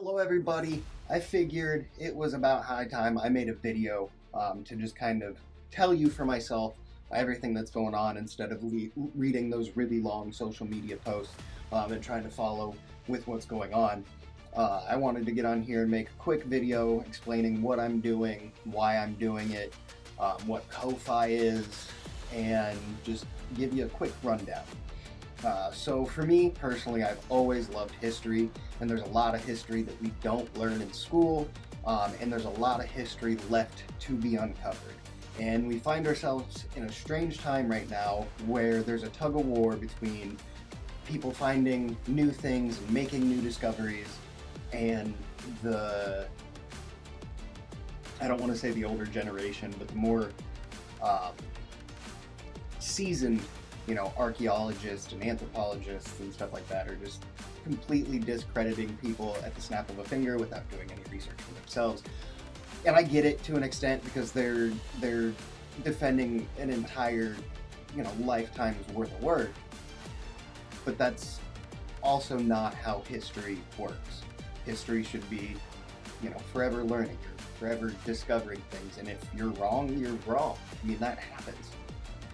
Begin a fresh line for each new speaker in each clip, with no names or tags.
Hello everybody. I figured it was about high time I made a video to just kind of tell you for myself everything that's going on instead of reading those really long social media posts and trying to follow with what's going on. I wanted to get on here and make a quick video explaining what I'm doing, why I'm doing it, what Ko-Fi is, and just give you a quick rundown. So for me personally, I've always loved history, and there's a lot of history that we don't learn in school, and there's a lot of history left to be uncovered. And we find ourselves in a strange time right now where there's a tug of war between people finding new things and making new discoveries, and I don't want to say the older generation, but the more seasoned archaeologists and anthropologists and stuff like that are just completely discrediting people at the snap of a finger without doing any research for themselves. And I get it to an extent because they're defending an entire, lifetime's worth of work. But that's also not how history works. History should be, forever learning, forever discovering things. And if you're wrong, you're wrong. I mean, that happens.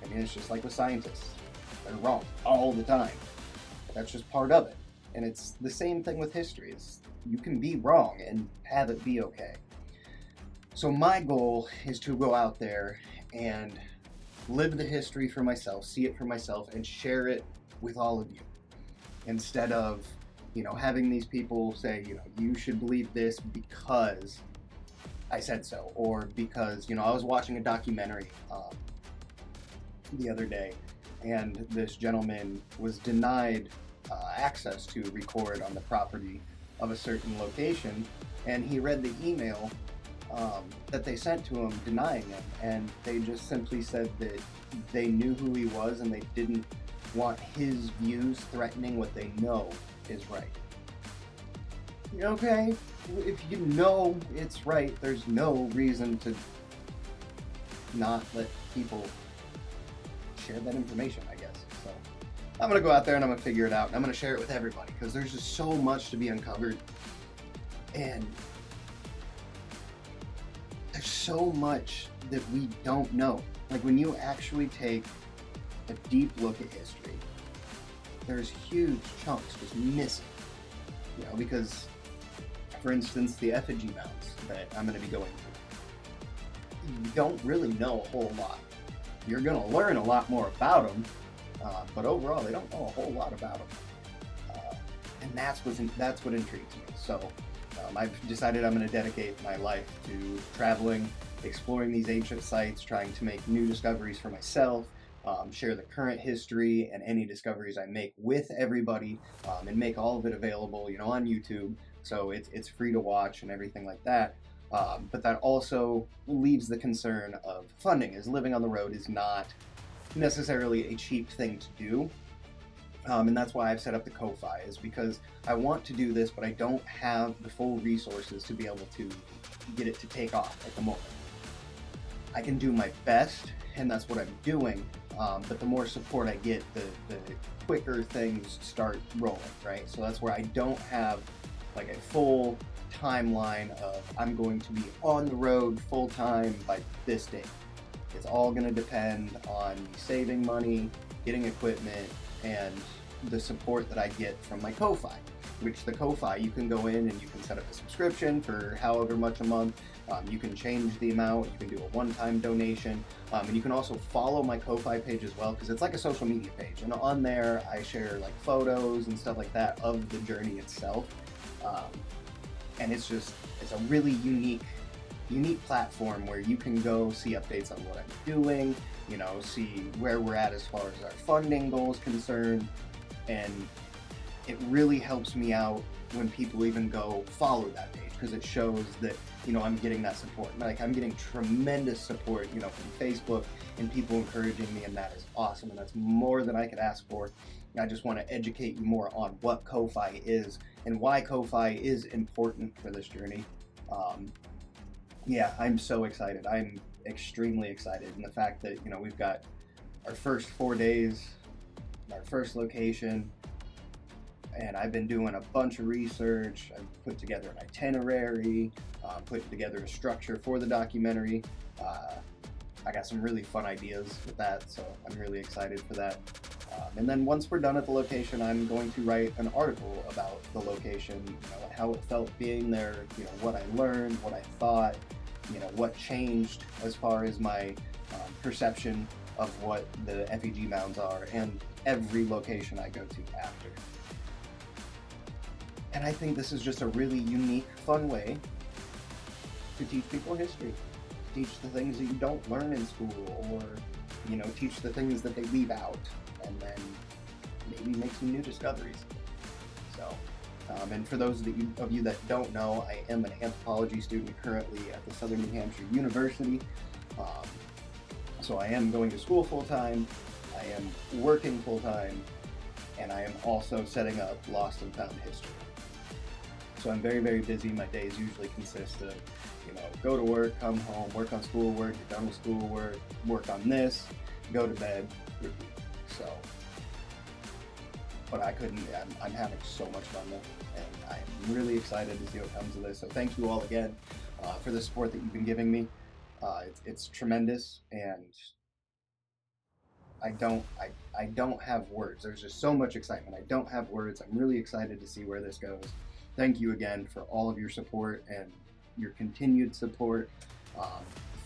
I mean, it's just like with scientists. They're wrong all the time. That's just part of it. And it's the same thing with history. You can be wrong and have it be okay. So my goal is to go out there and live the history for myself, see it for myself, and share it with all of you. Instead of, having these people say, you should believe this because I said so, or because, I was watching a documentary the other day, and this gentleman was denied access to record on the property of a certain location, and he read the email that they sent to him denying him, and they just simply said that they knew who he was and they didn't want his views threatening what they know is right. Okay, if you know it's right, there's no reason to not let people share that information, I guess. So I'm gonna go out there and I'm gonna figure it out, and I'm gonna share it with everybody because there's just so much to be uncovered, and there's so much that we don't know. Like, when you actually take a deep look at history, there's huge chunks just missing. Because, for instance, the effigy mounds that I'm going to be going through, you don't really know a whole lot. You're going to learn a lot more about them, but overall, they don't know a whole lot about them. And that's what intrigues me. So I've decided I'm going to dedicate my life to traveling, exploring these ancient sites, trying to make new discoveries for myself, share the current history and any discoveries I make with everybody, and make all of it available, on YouTube. So it's free to watch and everything like that. But that also leaves the concern of funding, as living on the road is not necessarily a cheap thing to do. And that's why I've set up the Ko-Fi, is because I want to do this, but I don't have the full resources to be able to get it to take off at the moment. I can do my best, and that's what I'm doing, but the more support I get, the quicker things start rolling, right? So that's where I don't have like a full timeline of I'm going to be on the road full time by this date. It's all going to depend on me saving money, getting equipment, and the support that I get from my Ko-Fi, which the Ko-Fi, you can go in and you can set up a subscription for however much a month. You can change the amount, you can do a one-time donation, and you can also follow my Ko-Fi page as well, because it's like a social media page, and on there I share like photos and stuff like that of the journey itself, and it's a really unique platform where you can go see updates on what I'm doing, see where we're at as far as our funding goal is concerned, and it really helps me out when people even go follow that page, because it shows that, I'm getting that support. Like, I'm getting tremendous support, from Facebook and people encouraging me, and that is awesome, and that's more than I could ask for. I just want to educate you more on what Ko-Fi is and why Ko-Fi is important for this journey. Yeah, I'm so excited. I'm extremely excited, and the fact that, we've got our first 4 days, our first location, And I've been doing a bunch of research. I've put together an itinerary, put together a structure for the documentary. I got some really fun ideas with that, so I'm really excited for that. And then once we're done at the location, I'm going to write an article about the location, how it felt being there, what I learned, what I thought, what changed as far as my perception of what the effigy mounds are, and every location I go to after. And I think this is just a really unique, fun way to teach people history. Teach the things that you don't learn in school, or teach the things that they leave out, and then maybe make some new discoveries. So, and for those of you that don't know, I am an anthropology student currently at the Southern New Hampshire University. So I am going to school full-time, I am working full-time, and I am also setting up Lost and Found History. So I'm very, very busy. My days usually consist of, go to work, come home, work on schoolwork, get done with schoolwork, work on this, go to bed, repeat. So, but I'm having so much fun though, and I'm really excited to see what comes of this. So thank you all again for the support that you've been giving me. It's tremendous, and I don't have words. There's just so much excitement. I don't have words. I'm really excited to see where this goes. Thank you again for all of your support and your continued support.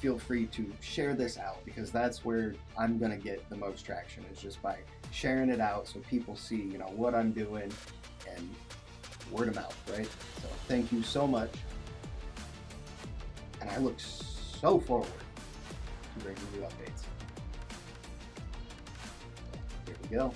Feel free to share this out, because that's where I'm gonna get the most traction, is just by sharing it out so people see, what I'm doing, and word of mouth, right? So thank you so much, and I look so forward to bringing you updates. So, here we go.